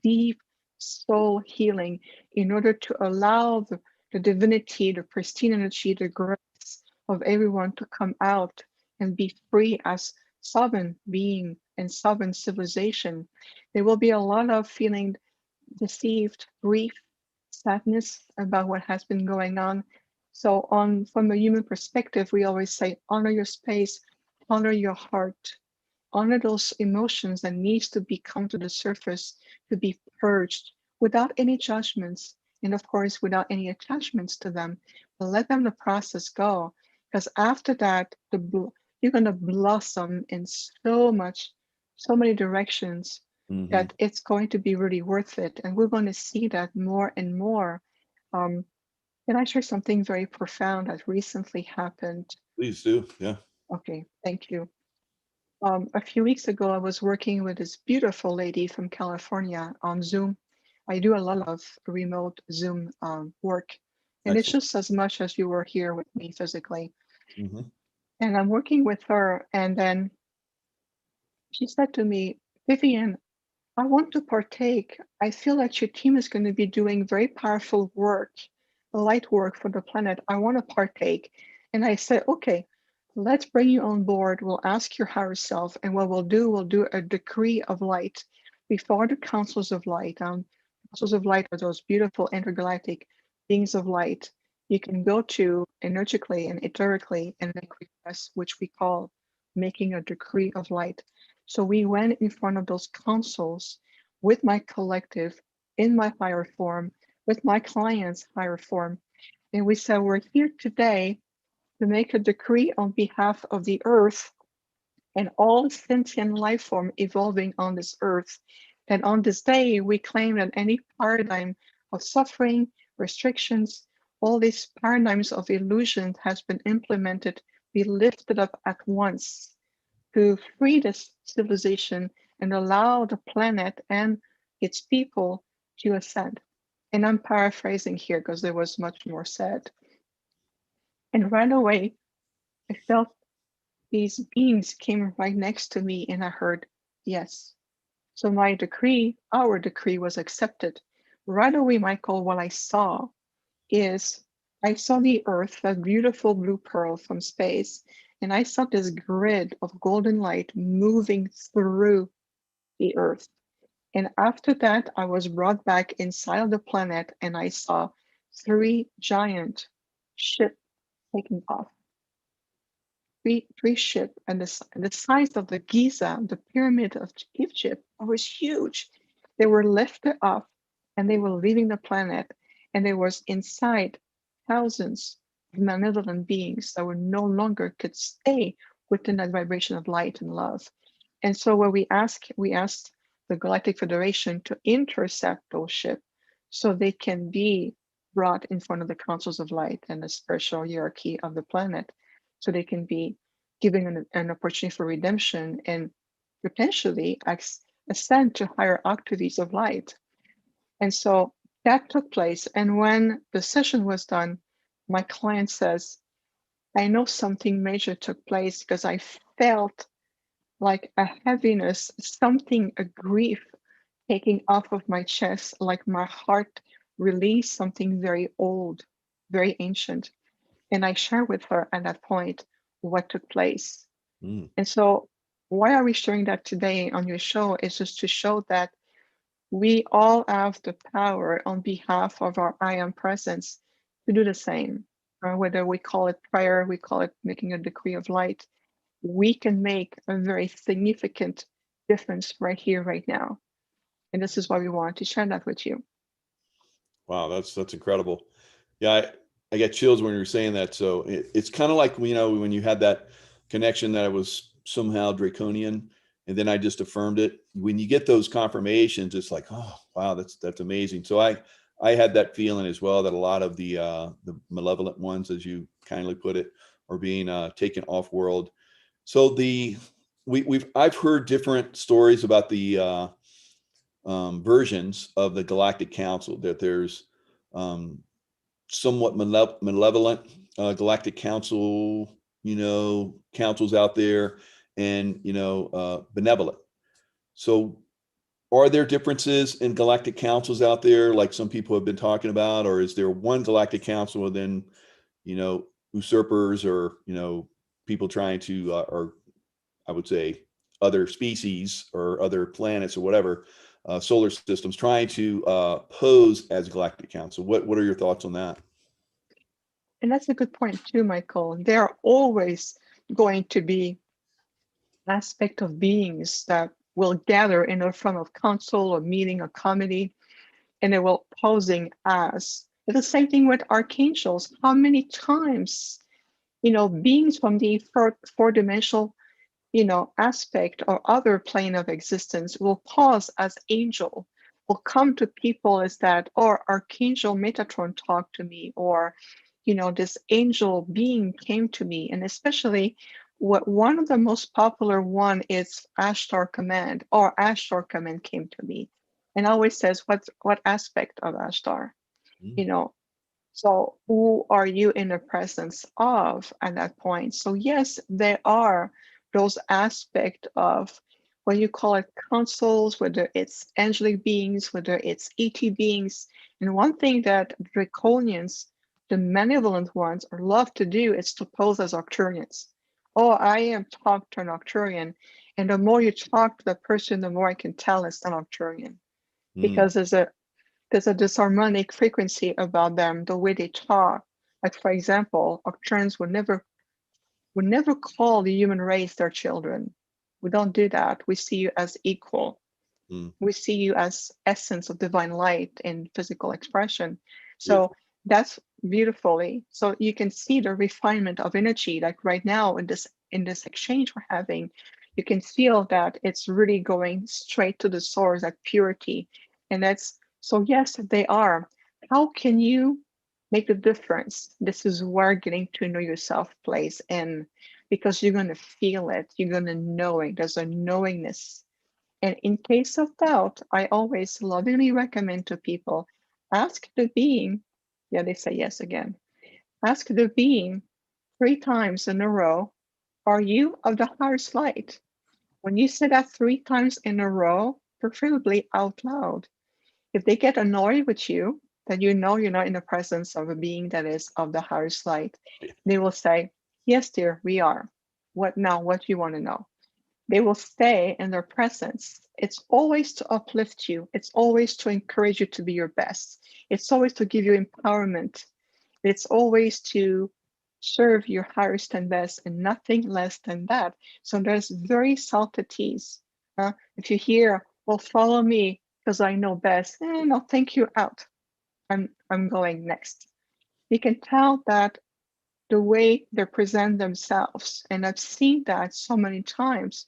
S2: deep soul healing, in order to allow the divinity, the pristine energy, the grace of everyone to come out and be free as sovereign being and sovereign civilization. There will be a lot of feeling deceived, grief, sadness about what has been going on. So from a human perspective, we always say, honor your space, honor your heart, honor those emotions that needs to be come to the surface, to be purged without any judgments, and of course without any attachments to them. But let them the process go, because after that you're going to blossom in so many directions, that it's going to be really worth it, and we're going to see that more and more. Can I share something very profound that recently happened?
S1: Please do. Yeah.
S2: Okay, thank you. A few weeks ago, I was working with this beautiful lady from California on Zoom. I do a lot of remote Zoom work, and it's
S1: Excellent.
S2: just as much as you were here with me physically.
S1: Mhm.
S2: And I'm working with her, and then she said to me, Vivian, I want to partake. I feel like your team is going to be doing very powerful work, light work for the planet. I want to partake. And I said, okay, let's bring you on board. We'll ask your higher self. And what we'll do a decree of light before the councils of light. Councils of light are those beautiful intergalactic beings of light. You can go to energically and etherically and make requests, which we call making a decree of light. So we went in front of those councils with my collective in my higher form, with my clients' higher form. And we said, we're here today to make a decree on behalf of the earth and all sentient life form evolving on this earth. And on this day, we claim that any paradigm of suffering, restrictions, all these paradigms of illusion has been implemented, be lifted up at once to free this civilization and allow the planet and its people to ascend. And I'm paraphrasing here because there was much more said. And right away, I felt these beings came right next to me, and I heard, yes. So my decree, our decree, was accepted. Right away, Michael, what I saw is I saw the earth, that beautiful blue pearl from space, and I saw this grid of golden light moving through the earth. And after that, I was brought back inside of the planet, and I saw 3 giant ships taking off. Three ships, and the size of the Giza, the pyramid of Egypt, was huge. They were lifted up, and they were leaving the planet, and there was inside thousands of malevolent beings that were no longer could stay within that vibration of light and love. And so what we asked the Galactic Federation to intercept those ships so they can be brought in front of the councils of light and the spiritual hierarchy of the planet, so they can be given an opportunity for redemption and potentially ascend to higher octaves of light. And so that took place. And when the session was done, my client says, I know something major took place because I felt like a heaviness, something, a grief taking off of my chest, like my heart released something very old, very ancient. And I shared with her at that point what took place. And so why are we sharing that today on your show is just to show that we all have the power on behalf of our I am presence to do the same. Whether we call it prayer, we call it making a decree of light, we can make a very significant difference right here, right now. And this is why we wanted to share that with you.
S1: Wow, that's incredible. Yeah, I get chills when you're saying that. So it's kind of like, you know, when you had that connection that it was somehow draconian, and then I just affirmed it. When you get those confirmations, it's like, oh wow, that's amazing. So I had that feeling as well, that a lot of the malevolent ones, as you kindly put it, are being taken off world. So I've heard different stories about the versions of the Galactic Council, that there's somewhat malevolent Galactic Council, you know, councils out there. and, you know, benevolent. So are there differences in galactic councils out there, like some people have been talking about, or is there one galactic council and then, you know, usurpers or, you know, people trying to, or I would say other species or other planets or whatever, solar systems trying to pose as galactic council? What are your thoughts on that?
S2: And that's a good point too, Michael. There are always going to be aspect of beings that will gather in a form of council or meeting or committee, and they will posing as. It's the same thing with archangels. How many times, you know, beings from the four-dimensional, you know, aspect or other plane of existence will pause as angel, will come to people as that, or Archangel Metatron talked to me, or, you know, this angel being came to me. And especially what one of the most popular one is Ashtar Command, or Ashtar Command came to me. And always says, what aspect of Ashtar? You know, so who are you in the presence of at that point? So yes, there are those aspects of what you call it councils, whether it's angelic beings, whether it's ET beings. And one thing that Draconians, the malevolent ones, love to do is to pose as Arcturians. Oh, I am talk to an Arcturian. And the more you talk to the person, the more I can tell it's an Arcturian. Because there's a disharmonic frequency about them, the way they talk. Like for example, Arcturians would never call the human race their children. We don't do that. We see you as equal. We see you as essence of divine light in physical expression. So that's beautifully. So you can see the refinement of energy. Like right now in this exchange we're having, you can feel that it's really going straight to the source, that purity. And that's, so yes, they are. How can you make the difference? This is where getting to know yourself plays in, because you're going to feel it. You're going to know it. There's a knowingness. And in case of doubt, I always lovingly recommend to people, ask the being, yeah, they say yes again. Ask the being 3 times in a row, are you of the highest light? When you say that 3 times in a row, preferably out loud, if they get annoyed with you, then you know you're not in the presence of a being that is of the highest light. They will say, yes, dear, we are. What now? What do you want to know? They will stay in their presence. It's always to uplift you. It's always to encourage you to be your best. It's always to give you empowerment. It's always to serve your highest and best and nothing less than that. So there's very subtleties. If you hear, well, follow me because I know best. No, thank you, out. I'm going next. You can tell that the way they present themselves, and I've seen that so many times.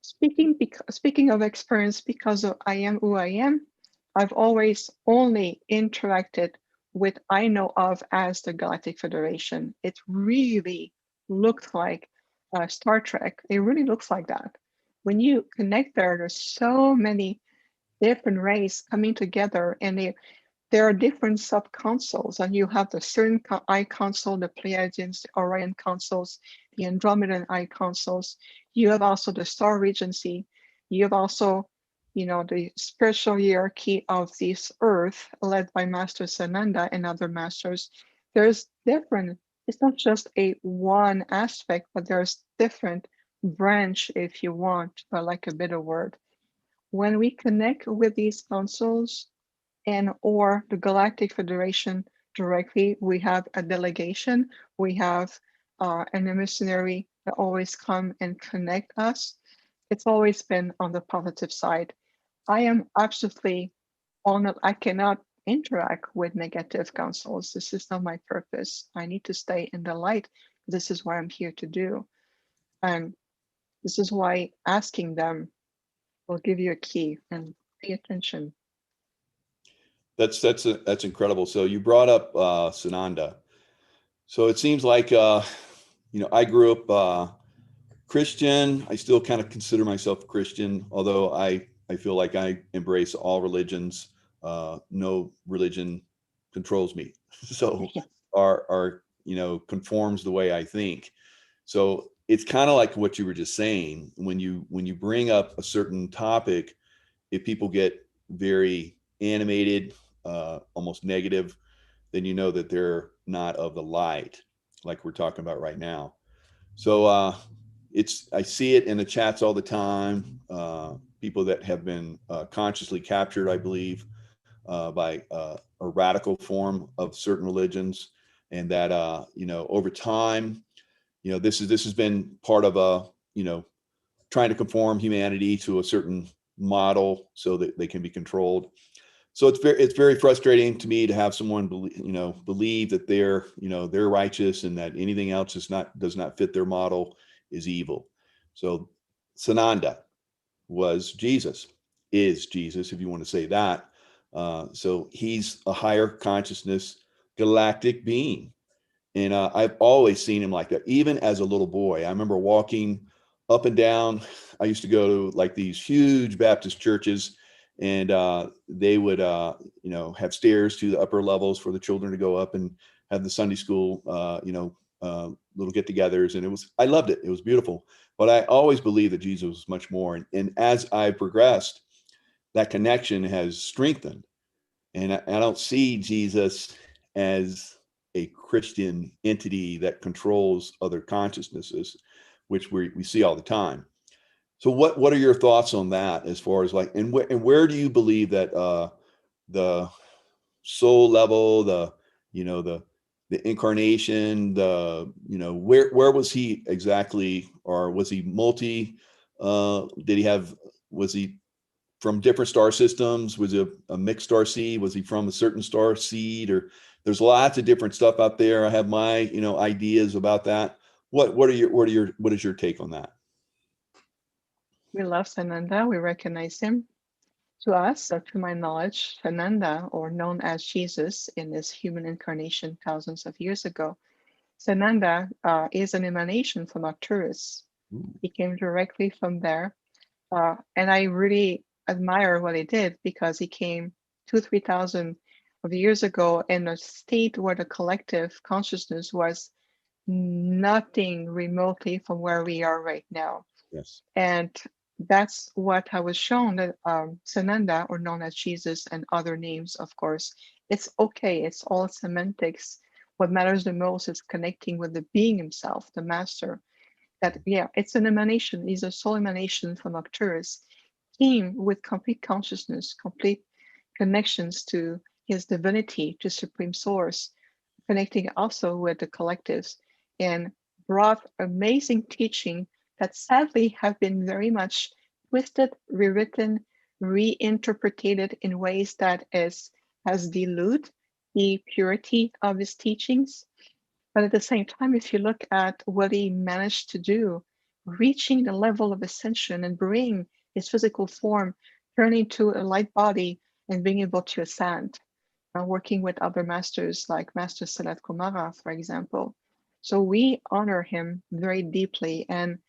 S2: Speaking of experience, because of I am who I am, I've always only interacted with I know of as the Galactic Federation. It really looks like Star Trek. It really looks like that. When you connect there, there's so many different races coming together, and there are different sub-councils, and you have the certain I council, the Pleiadians, the Orion councils, the Andromedan I councils. You have also the Star Regency. You have also, you know, the spiritual hierarchy of this earth led by Master Sananda and other masters. There's different, it's not just a one aspect, but there's different branch, if you want, but like a better word. When we connect with these councils, and or the Galactic Federation directly, we have a delegation, we have an emissary that always come and connect us. It's always been on the positive side. I am absolutely honored. I cannot interact with negative councils. This is not my purpose. I need to stay in the light. This is what I'm here to do. And this is why asking them will give you a key, and pay attention.
S1: That's incredible. So you brought up Sananda. So it seems like you know, I grew up Christian. I still kind of consider myself Christian, although I feel like I embrace all religions. No religion controls me. So our you know, conforms the way I think. So it's kind of like what you were just saying. When you bring up a certain topic, if people get very animated, almost negative, then you know that they're not of the light, like we're talking about right now. So I see it in the chats all the time. People that have been consciously captured, I believe, by a radical form of certain religions, and that over time, this has been part of trying to conform humanity to a certain model so that they can be controlled. So it's very frustrating to me to have someone believe that they're righteous, and that anything else does not fit their model is evil. So Sananda was Jesus, is Jesus, if you want to say that. So he's a higher consciousness galactic being. And I've always seen him like that, even as a little boy. I remember walking up and down. I used to go to like these huge Baptist churches, and they would, have stairs to the upper levels for the children to go up and have the Sunday school, little get-togethers. And I loved it. It was beautiful. But I always believed that Jesus was much more. And as I progressed, that connection has strengthened. And I don't see Jesus as a Christian entity that controls other consciousnesses, which we see all the time. So what are your thoughts on that, as far as like, and where do you believe that the soul level, the incarnation, where was he exactly? Or was he was he from different star systems? Was it a mixed star seed? Was he from a certain star seed? Or there's lots of different stuff out there. I have my, ideas about that. What is your take on that?
S2: We love Sananda. We recognize him. To us, or to my knowledge, Sananda, or known as Jesus in his human incarnation thousands of years ago, Sananda is an emanation from Arcturus. He came directly from there. And I really admire what he did, because he came 2,000-3,000 of years ago in a state where the collective consciousness was nothing remotely from where we are right now.
S1: Yes.
S2: And that's what I was shown, that Sananda, or known as Jesus, and other names, of course, it's okay. It's all semantics. What matters the most is connecting with the being himself, the master. That, yeah, it's an emanation. He's a soul emanation from Arcturus, came with complete consciousness, complete connections to his divinity, to Supreme Source, connecting also with the collectives, and brought amazing teaching that sadly have been very much twisted, rewritten, reinterpreted in ways that has diluted the purity of his teachings. But at the same time, if you look at what he managed to do, reaching the level of ascension and bring his physical form, turning to a light body and being able to ascend, working with other masters like Master 𝗨𝙗 𝗨𝙗, for example. So we honor him very deeply. And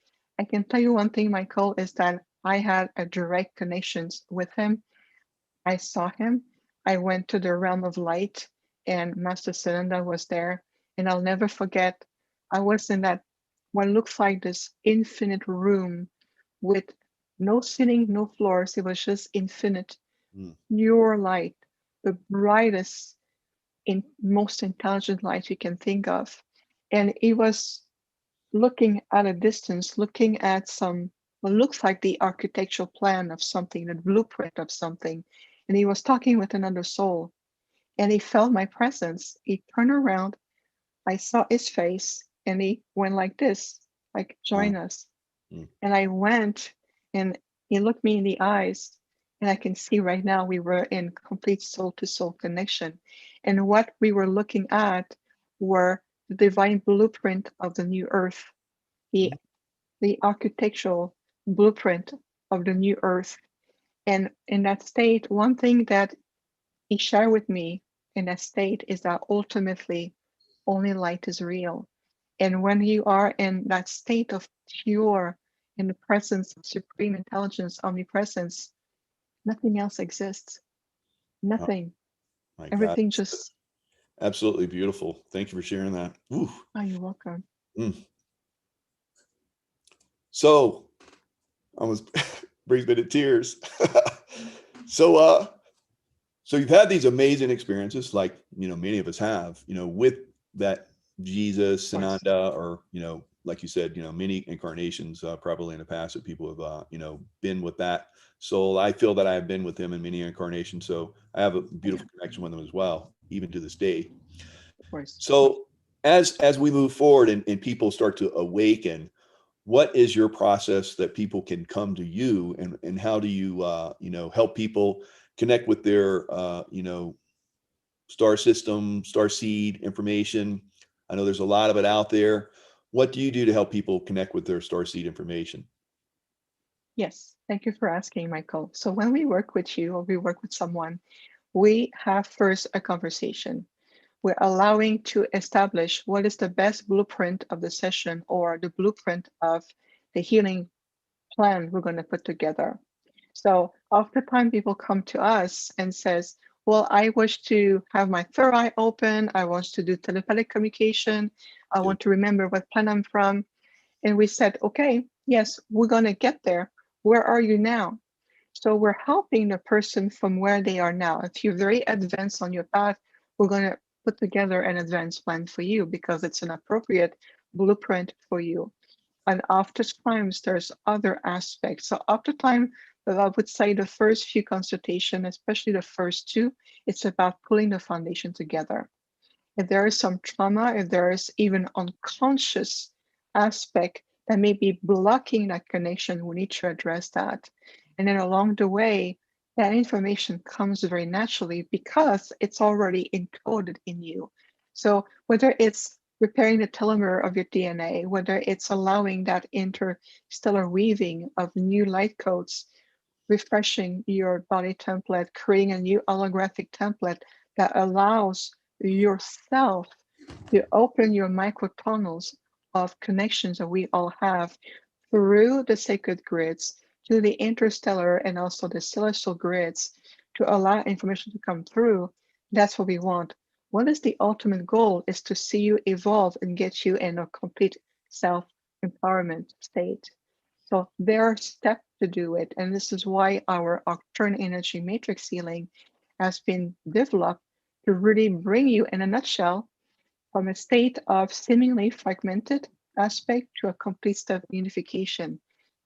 S2: I can tell you one thing, Michael, is that I had a direct connection with him. I saw him. I went to the realm of light, and Master Sananda was there. And I'll never forget, I was in that what looks like this infinite room with no ceiling, no floors. It was just infinite, pure light, the brightest, most intelligent light you can think of. And it was looking at a distance, looking at what looks like the architectural plan of something, the blueprint of something. And he was talking with another soul, and he felt my presence. He turned around, I saw his face, and he went like this, like, join us. And I went, and he looked me in the eyes, and I can see right now we were in complete soul-to-soul connection. And what we were looking at were the divine blueprint of the new earth, the architectural blueprint of the new earth. And in that state, one thing that he shared with me in that state is that ultimately only light is real. And when you are in that state of pure, in the presence of supreme intelligence, omnipresence, nothing else exists. Nothing.
S1: My
S2: Everything
S1: God.
S2: just.
S1: Absolutely beautiful. Thank you for sharing that. Ooh.
S2: Oh, you're welcome.
S1: So almost brings me to tears. So, so you've had these amazing experiences, like, many of us have, with that Jesus,
S2: Of course.
S1: Sananda, or, like you said, many incarnations, probably in the past that people have, been with that soul. I feel that I have been with him in many incarnations. So I have a
S2: Yeah,
S1: beautiful connection with him as well, even to this day.
S2: of course.
S1: So as we move forward and people start to awaken, what is your process that people can come to you, and how do you help people connect with their star system, star seed information? I know there's a lot of it out there. What do you do to help people connect with their star seed information?
S2: Yes, thank you for asking, Michael. So when we work with you or we work with someone, we have first a conversation. We're allowing to establish what is the best blueprint of the session or the blueprint of the healing plan we're going to put together. So oftentimes people come to us and says, well, I wish to have my third eye open. I want to do telepathic communication. I
S1: Yeah.
S2: want to remember what planet I'm from. And we said, okay, yes, we're going to get there. Where are you now? So we're helping the person from where they are now. If you're very advanced on your path, we're going to put together an advanced plan for you because it's an appropriate blueprint for you. And oftentimes there's other aspects. So oftentimes, I would say the first few consultations, especially the first two, it's about pulling the foundation together. If there is some trauma, if there is even unconscious aspect that may be blocking that connection, we need to address that. And then along the way, that information comes very naturally because it's already encoded in you. So whether it's repairing the telomere of your DNA, whether it's allowing that interstellar weaving of new light codes, refreshing your body template, creating a new holographic template that allows yourself to open your microtunnels of connections that we all have through the sacred grids to the interstellar and also the celestial grids to allow information to come through. That's what we want. What is the ultimate goal is to see you evolve and get you in a complete self-empowerment state. So there are steps to do it. And this is why our Arcturian energy matrix healing has been developed to really bring you in a nutshell from a state of seemingly fragmented aspect to a complete state of unification.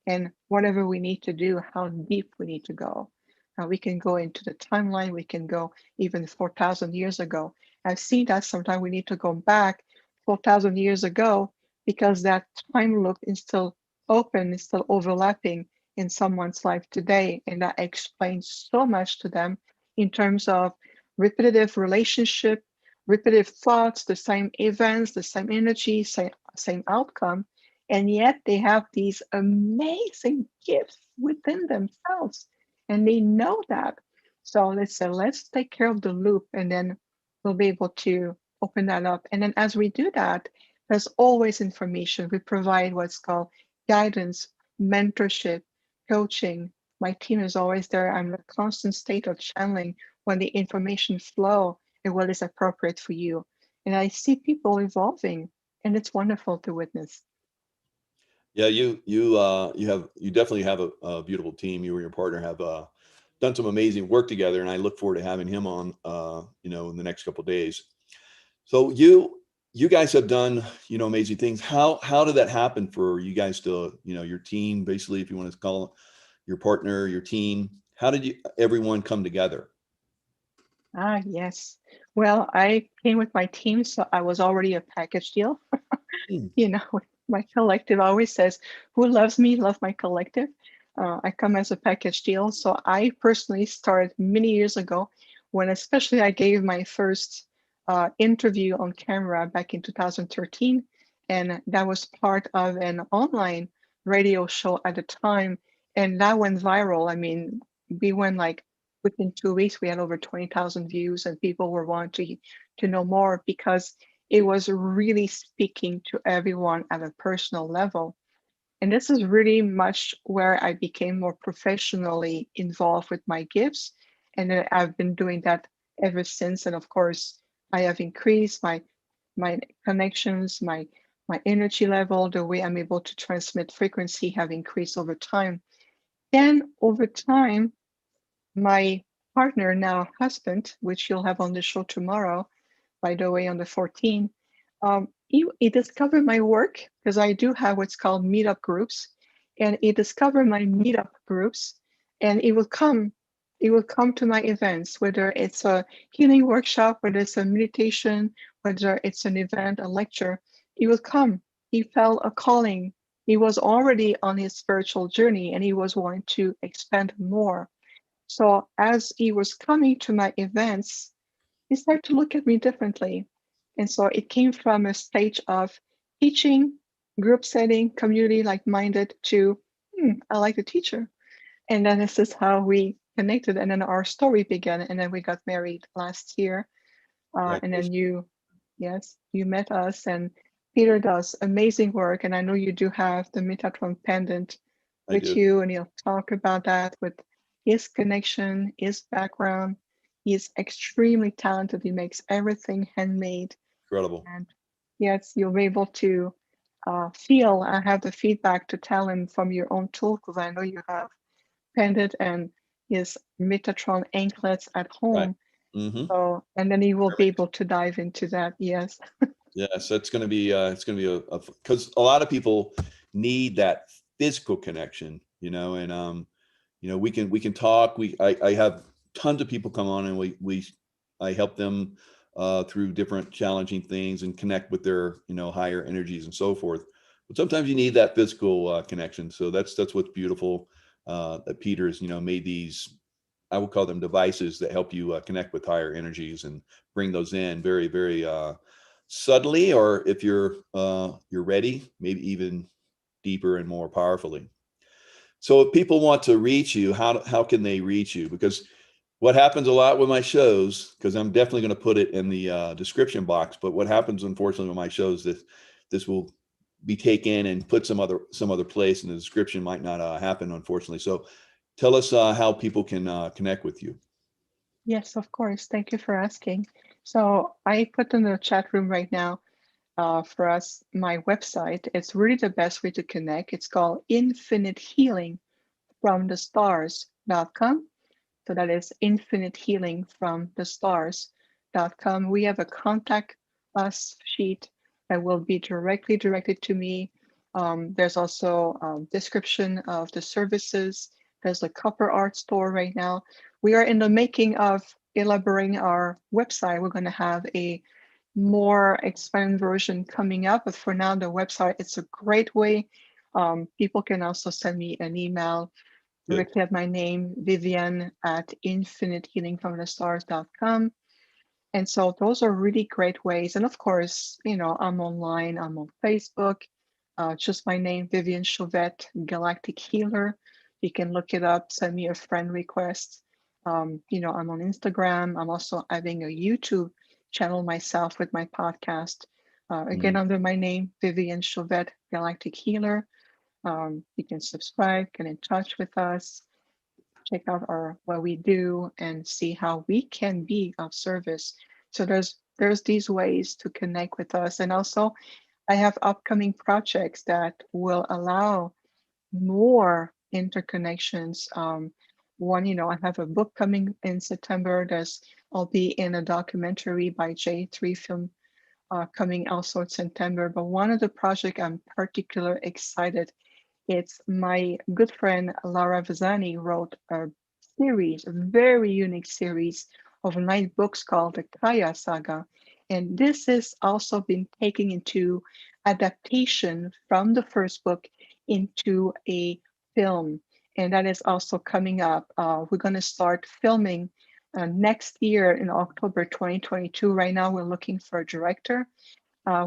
S2: And whatever we need to do, how deep we need to go. Now we can go into the timeline, we can go even 4,000 years ago. I've seen that sometimes we need to go back 4,000 years ago because that time loop is still open, is still overlapping in someone's life today. And that explains so much to them in terms of repetitive relationship, repetitive thoughts, the same events, the same energy, same outcome, and yet they have these amazing gifts within themselves, and they know that. So let's say, let's take care of the loop, and then we'll be able to open that up. And then as we do that, there's always information. We provide what's called guidance, mentorship, coaching. My team is always there. I'm in a constant state of channeling when the information flow and what is appropriate for you. And I see people evolving, and it's wonderful to witness.
S1: Yeah, you definitely have a beautiful team. You and your partner have done some amazing work together, and I look forward to having him on in the next couple of days. So you guys have done amazing things. How did that happen for you guys to your team, basically, if you want to call it your partner, your team? How did everyone come together?
S2: Ah, yes. Well, I came with my team, so I was already a package deal.
S1: Hmm.
S2: You know, my collective always says, who loves me, love my collective. I come as a package deal. So I personally started many years ago when especially I gave my first interview on camera back in 2013. And that was part of an online radio show at the time. And that went viral. I mean, we went like within 2 weeks, we had over 20,000 views and people were wanting to know more because it was really speaking to everyone at a personal level. And this is really much where I became more professionally involved with my gifts. And then I've been doing that ever since. And of course, I have increased my connections, my my energy level, the way I'm able to transmit frequency have increased over time. Then over time, my partner, now husband, which you'll have on the show tomorrow, by the way, on the 14th, he discovered my work because I do have what's called meetup groups, and he discovered my meetup groups, and he will come to my events, whether it's a healing workshop, whether it's a meditation, whether it's an event, a lecture, he will come. He felt a calling. He was already on his spiritual journey and he was wanting to expand more. So as he was coming to my events, he started to look at me differently. And so it came from a stage of teaching, group setting, community like-minded to, I like the teacher. And then this is how we connected. And then our story began. And then we got married last year. And then yes, you met us. And Peter does amazing work. And I know you do have the Metatron pendant with you. And he'll talk about that with his connection, his background. He's extremely talented. He makes everything handmade.
S1: Incredible.
S2: And yes, you'll be able to feel and have the feedback to tell him from your own tool, because I know you have pendant and his Metatron anklets at home.
S1: Mm-hmm.
S2: So, and then he will be able to dive into that. Yes.
S1: Yes, that's going to be because a lot of people need that physical connection, and we can talk. I have tons of people come on, and I help them through different challenging things and connect with their higher energies and so forth. But sometimes you need that physical connection. So that's what's beautiful that Peter's made these, I would call them devices that help you connect with higher energies and bring those in very, very subtly, or if you're ready, maybe even deeper and more powerfully. So if people want to reach you, how can they reach you? Because what happens a lot with my shows, because I'm definitely going to put it in the description box, but what happens unfortunately with my shows is this will be taken and put some other place, and the description might not happen, unfortunately. So tell us how people can connect with you.
S2: Yes, of course. Thank you for asking. So I put in the chat room right now for us my website. It's really the best way to connect. It's called Infinite Healing from the Stars.com. So that is Infinite Healing from the Stars.com. We have a contact us sheet that will be directly directed to me. There's also a description of the services. There's a copper art store right now. We are in the making of elaborating our website. We're going to have a more expanded version coming up, but for now, the website, it's a great way. People can also send me an email directly at my name, Vivian at infinitehealingfromthestars.com. And so those are really great ways. And of course, I'm online, I'm on Facebook, just my name, 𝗬𝗫𝗄𝗃 Galactic Healer. You can look it up, send me a friend request. I'm on Instagram. I'm also having a YouTube channel myself with my podcast. Again, under my name, 𝗬𝗫𝗄𝗃 Galactic Healer. You can subscribe, get in touch with us, check out what we do, and see how we can be of service. So there's these ways to connect with us. And also I have upcoming projects that will allow more interconnections. One, I have a book coming in September. I'll be in a documentary by J3 Film coming also in September. But one of the projects I'm particularly excited, it's my good friend Lara Vazani wrote a series, a very unique series of 9 books called the Kaya Saga. And this has also been taken into adaptation from the first book into a film. And that is also coming up. We're going to start filming next year in October 2022. Right now, we're looking for a director.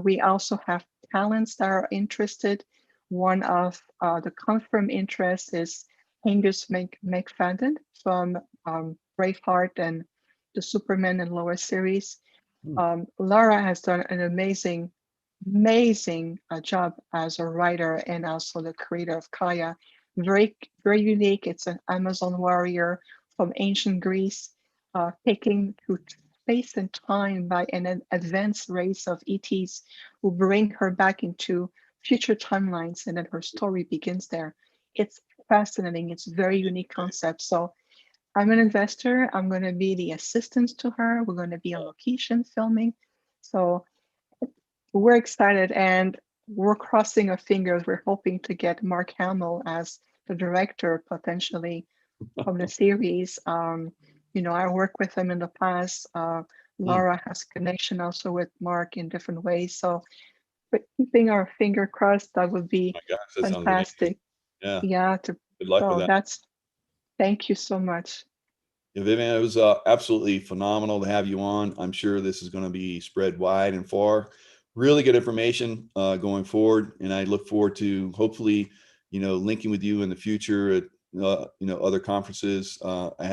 S2: We also have talents that are interested. One of the confirmed interests is Angus McFadden from Braveheart and the Superman and Lois series. Lara has done an amazing job as a writer and also the creator of Kaya. Very, very unique. It's an Amazon warrior from ancient Greece, taking to space and time by an advanced race of ETs who bring her back into future timelines, and then her story begins there. It's fascinating. It's a very unique concept. So I'm an investor. I'm going to be the assistant to her. We're going to be on location filming. So we're excited, and we're crossing our fingers. We're hoping to get Mark Hamill as the director potentially of the series. You know, I worked with him in the past. Laura has connection also with Mark in different ways. So, but keeping our finger crossed, that would be
S1: Oh my gosh, that sounds amazing.
S2: fantastic.
S1: Yeah.
S2: Yeah.
S1: Good luck with
S2: So
S1: that.
S2: that's, thank you so much.
S1: Yeah, Vivian, it was absolutely phenomenal to have you on. I'm sure this is going to be spread wide and far. Really good information going forward, and I look forward to hopefully, you know, linking with you in the future at you know, other conferences. I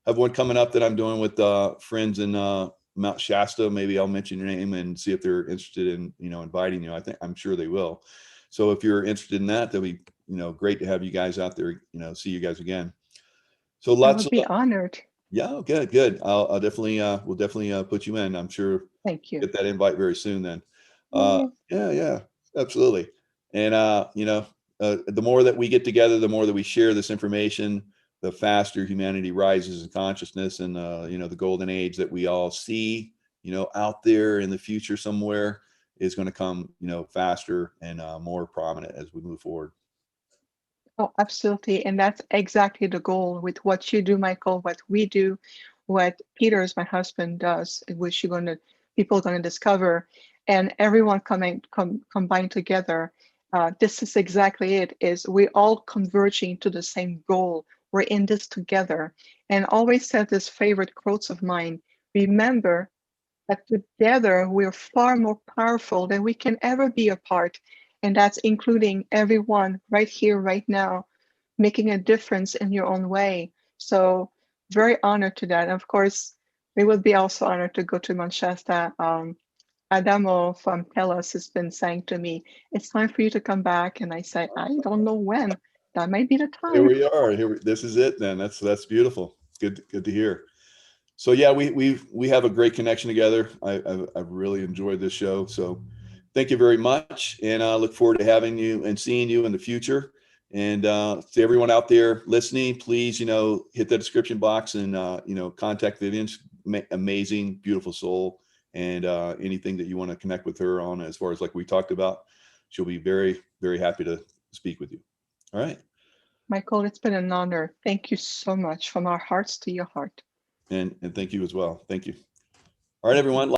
S1: have one coming up that I'm doing with friends in Mount Shasta. Maybe I'll mention your name and see if they're interested in, you know, inviting you. I'm sure they will. So if you're interested in that, that'll be, you know, great to have you guys out there. You know, see you guys again. So
S2: I
S1: lots
S2: would
S1: of
S2: be honored.
S1: yeah, good. I'll definitely we'll definitely put you in. I'm sure
S2: Thank you.
S1: get that invite very soon then.
S2: Yay.
S1: Yeah, absolutely. And you know, the more that we get together, the more that we share this information, the faster humanity rises in consciousness, and you know, the golden age that we all see, you know, out there in the future somewhere is going to come, you know, faster and more prominent as we move forward.
S2: Oh, absolutely. And that's exactly the goal with what you do, Michael, what we do, what Peter's, my husband, does, which people are going to discover, and everyone combined together. This is exactly it, is we all converging to the same goal. We're in this together. And always said this favorite quotes of mine: remember that together we're far more powerful than we can ever be apart. And that's including everyone right here, right now, making a difference in your own way. So very honored to that. And of course, we would be also honored to go to Mount Shasta. Adamo from 𝗨𝙗 has been saying to me, it's time for you to come back. And I say, I don't know when. That might be the
S1: Here
S2: time.
S1: we are. This is it then. That's beautiful. Good to hear. So yeah, we have a great connection together. I've really enjoyed this show. So thank you very much, and I look forward to having you and seeing you in the future. And to everyone out there listening, please, you know, hit the description box and you know, contact Vivian. Amazing, beautiful soul, and anything that you want to connect with her on, as far as like we talked about, she'll be very, very happy to speak with you. All right.
S2: Michael, it's been an honor. Thank you so much, from our hearts to your heart.
S1: And thank you as well. Thank you. All right, everyone.